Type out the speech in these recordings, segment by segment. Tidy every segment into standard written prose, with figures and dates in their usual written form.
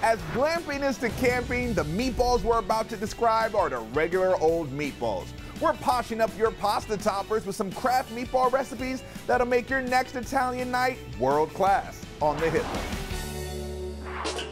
As glamping is to camping, the meatballs we're about to describe are the regular old meatballs. We're poshing up your pasta toppers with some craft meatball recipes that'll make your next Italian night world class on the hit list.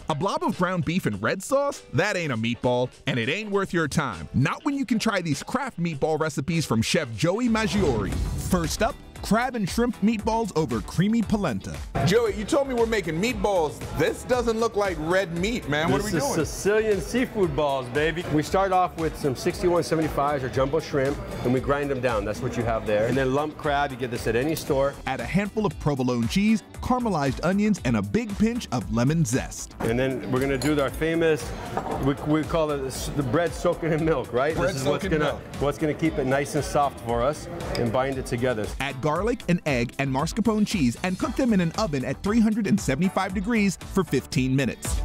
A blob of ground beef and red sauce? That ain't a meatball, and it ain't worth your time. Not when you can try these craft meatball recipes from Chef Joey Maggiore. First up, crab and shrimp meatballs over creamy polenta. Joey, you told me we're making meatballs. This doesn't look like red meat, man. What are we doing? This is Sicilian seafood balls, baby. We start off with some 6175s or jumbo shrimp, and we grind them down. That's what you have there. And then lump crab, you get this at any store. Add a handful of provolone cheese, caramelized onions, and a big pinch of lemon zest. And then we're gonna do our famous, we call it the bread soaking in milk, right? Bread this is what's gonna keep it nice and soft for us and bind it together. Add garlic, an egg, and mascarpone cheese and cook them in an oven at 375 degrees for 15 minutes.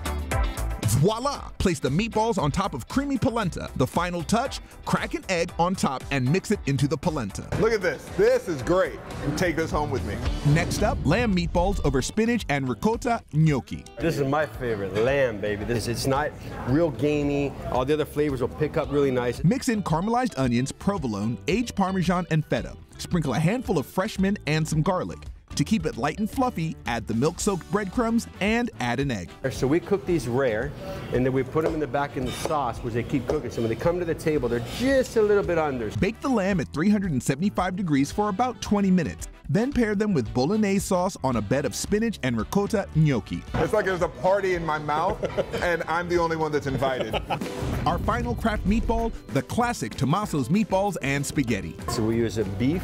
Voila! Place the meatballs on top of creamy polenta. The final touch, crack an egg on top and mix it into the polenta. Look at this. This is great. Take this home with me. Next up, lamb meatballs over spinach and ricotta gnocchi. This is my favorite, lamb, baby. It's not real gamey. All the other flavors will pick up really nice. Mix in caramelized onions, provolone, aged Parmesan, and feta. Sprinkle a handful of fresh mint and some garlic. To keep it light and fluffy, add the milk-soaked breadcrumbs and add an egg. So we cook these rare, and then we put them in the back in the sauce, which they keep cooking. So when they come to the table, they're just a little bit under. Bake the lamb at 375 degrees for about 20 minutes. Then pair them with bolognese sauce on a bed of spinach and ricotta gnocchi. It's like there's a party in my mouth, and I'm the only one that's invited. Our final craft meatball, the classic Tommaso's meatballs and spaghetti. So we use a beef,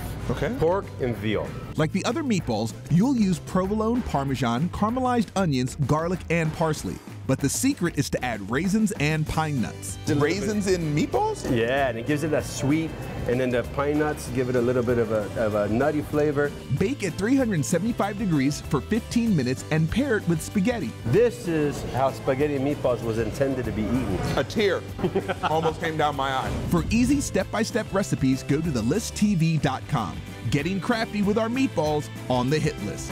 pork, and veal. Like the other meatballs, you'll use provolone, Parmesan, caramelized onions, garlic, and parsley. But the secret is to add raisins and pine nuts. Raisins in meatballs? Yeah, and it gives it that sweet, and then the pine nuts give it a little bit of a nutty flavor. Bake at 375 degrees for 15 minutes and pair it with spaghetti. This is how spaghetti and meatballs was intended to be eaten. A tear almost came down my eye. For easy step-by-step recipes, go to thelisttv.com. Getting crafty with our meatballs on the hit list.